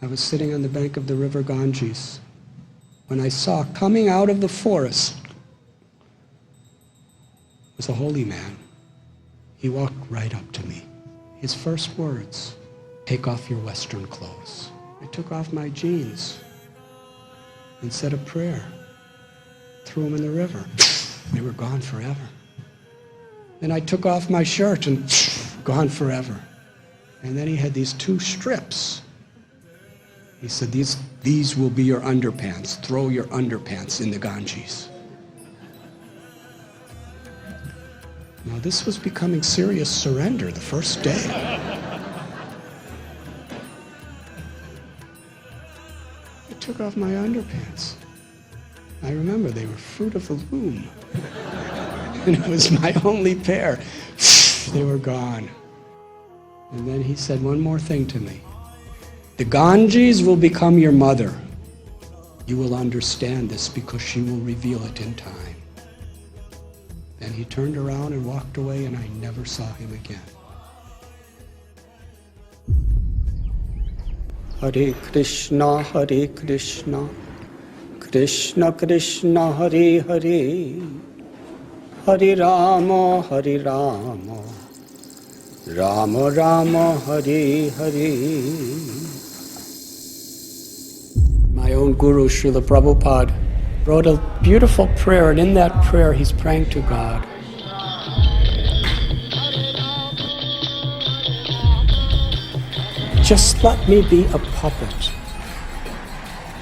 I was sitting on the bank of the river Ganges when I saw coming out of the forest was a holy man. He walked right up to me. His first words, "Take off your Western clothes." I took off my jeans and said a prayer, threw them in the river. They were gone forever. Then I took off my shirt and gone forever. And then he had these two strips. He said, these will be your underpants. Throw your underpants in the Ganges. Now this was becoming serious surrender the first day. I took off my underpants. I remember they were fruit of the loom. And it was my only pair. They were gone. And then he said one more thing to me. The Ganges will become your mother. You will understand this because she will reveal it in time. Then he turned around and walked away, and I never saw him again. Hare Krishna, Krishna Krishna, Hare Hare, Hare Rama, Rama Rama, Hare Hare. My own guru, Srila Prabhupada, wrote a beautiful prayer, and in that prayer he's praying to God. Just let me be a puppet.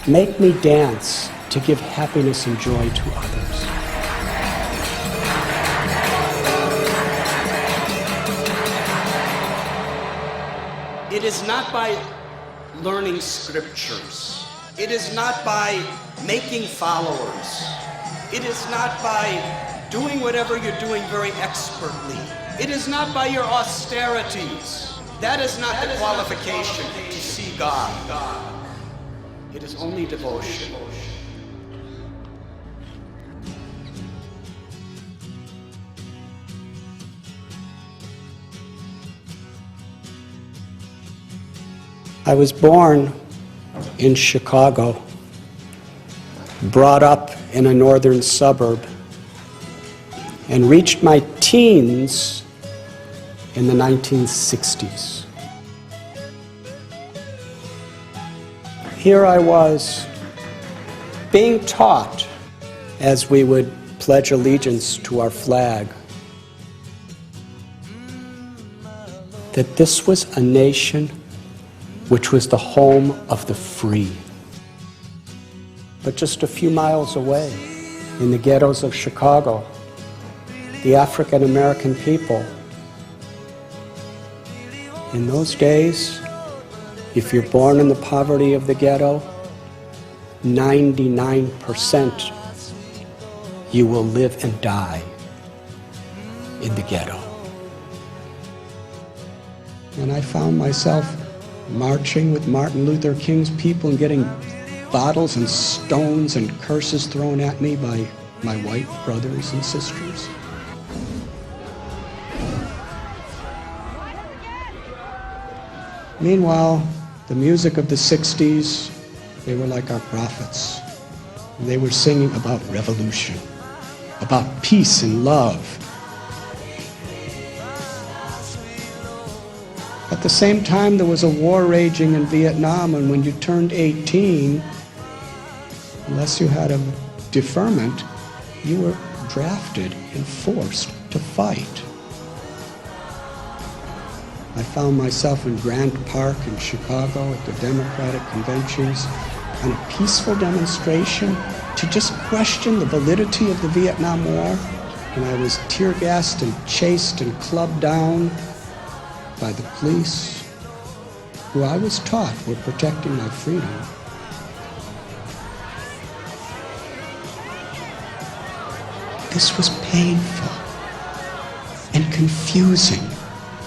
Make me dance to give happiness and joy to others. It is not by learning scriptures. It is not by making followers. It is not by doing whatever you're doing very expertly. It is not by your austerities. That is not the qualification to see God. It is only devotion. I was born in Chicago, brought up in a northern suburb, and reached my teens in the 1960s. Here I was, being taught as we would pledge allegiance to our flag, that this was a nation which was the home of the free. But just a few miles away, in the ghettos of Chicago, the African American people, in those days, if you're born in the poverty of the ghetto, 99% you will live and die in the ghetto. And I found myself marching with Martin Luther King's people and getting bottles and stones and curses thrown at me by my white brothers and sisters. Meanwhile, the music of the 60s, they were like our prophets. They were singing about revolution, about peace and love. At the same time, there was a war raging in Vietnam, and when you turned 18, unless you had a deferment, you were drafted and forced to fight. I found myself in Grant Park in Chicago at the Democratic conventions on a peaceful demonstration to just question the validity of the Vietnam War, and I was tear gassed and chased and clubbed down by the police, who I was taught were protecting my freedom. This was painful and confusing.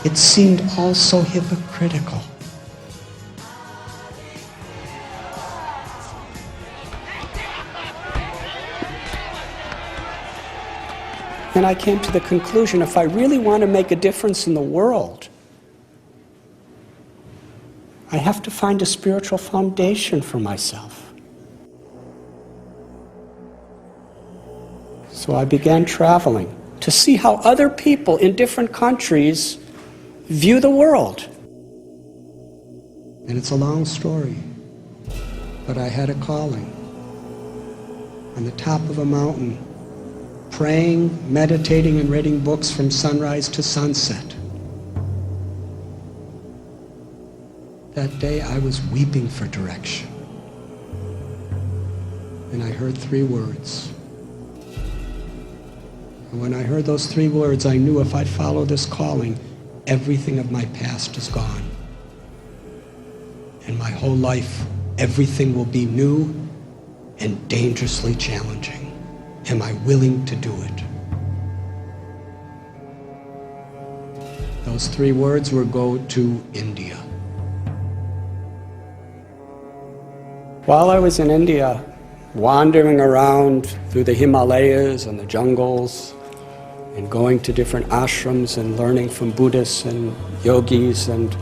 It seemed also hypocritical. And I came to the conclusion, if I really want to make a difference in the world, I have to find a spiritual foundation for myself. So I began traveling to see how other people in different countries view the world. And it's a long story, but I had a calling. On the top of a mountain, praying, meditating, and reading books from sunrise to sunset. That day I was weeping for direction. And I heard 3 words. And when I heard those 3 words, I knew if I'd follow this calling, everything of my past is gone. And my whole life, everything will be new and dangerously challenging. Am I willing to do it? Those 3 words were go to India. While I was in India, wandering around through the Himalayas and the jungles, and going to different ashrams and learning from Buddhists and yogis and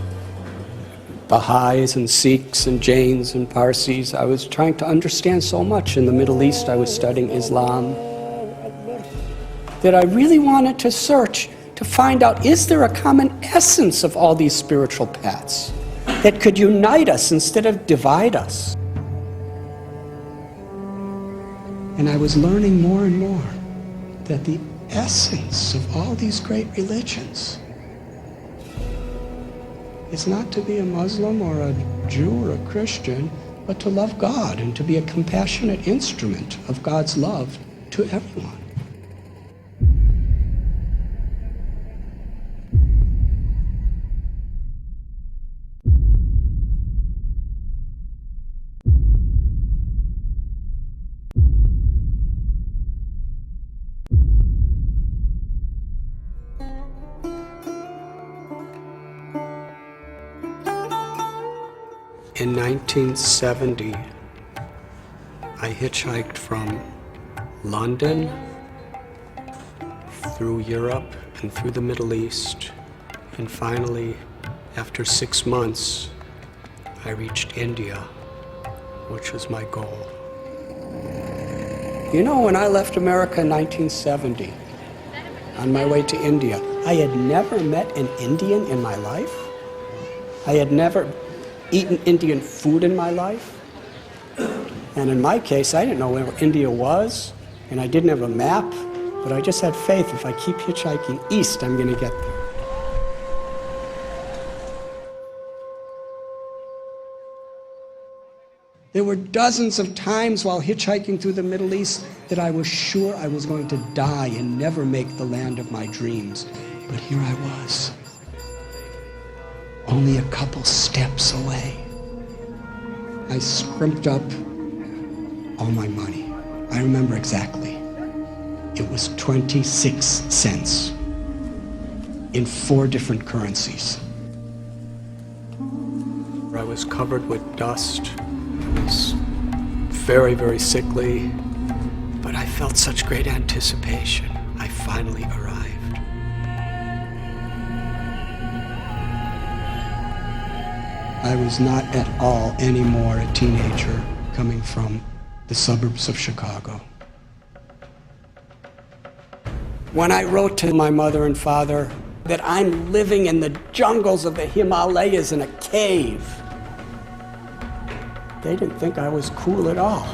Baha'is and Sikhs and Jains and Parsis. I was trying to understand so much. In the Middle East, I was studying Islam. That I really wanted to search to find out, is there a common essence of all these spiritual paths that could unite us instead of divide us? And I was learning more and more that the essence of all these great religions is not to be a Muslim or a Jew or a Christian, but to love God and to be a compassionate instrument of God's love to everyone. In 1970, I hitchhiked from London through Europe and through the Middle East, and finally, after 6 months, I reached India, which was my goal. You know, when I left America in 1970, on my way to India, I had never met an Indian in my life. I had never eaten Indian food in my life. And in my case, I didn't know where India was, and I didn't have a map, but I just had faith if I keep hitchhiking east, I'm going to get there. There were dozens of times while hitchhiking through the Middle East that I was sure I was going to die and never make the land of my dreams. But here I was, only a couple steps away. I scrimped up all my money. I remember exactly. It was 26 cents in 4 different currencies. I was covered with dust. I was very, very sickly, but I felt such great anticipation. I finally arrived. I was not at all anymore a teenager coming from the suburbs of Chicago. When I wrote to my mother and father that I'm living in the jungles of the Himalayas in a cave, they didn't think I was cool at all.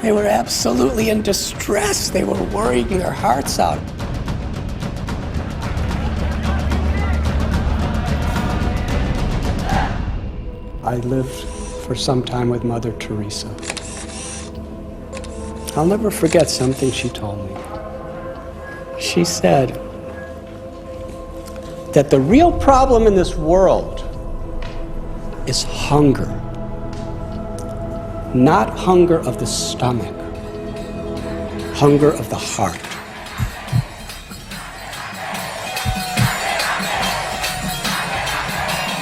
They were absolutely in distress. They were worrying their hearts out. I lived for some time with Mother Teresa. I'll never forget something she told me. She said that the real problem in this world is hunger. Not hunger of the stomach, hunger of the heart.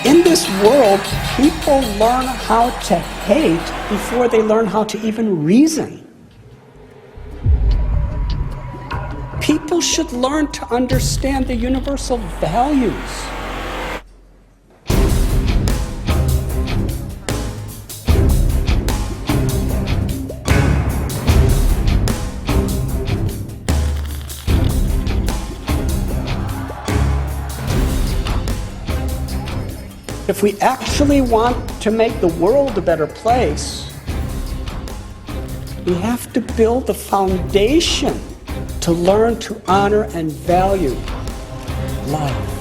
In this world, people learn how to hate before they learn how to even reason. People should learn to understand the universal values. If we actually want to make the world a better place, we have to build the foundation to learn to honor and value life.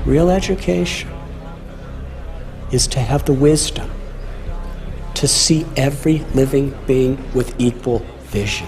Real education is to have the wisdom to see every living being with equal vision.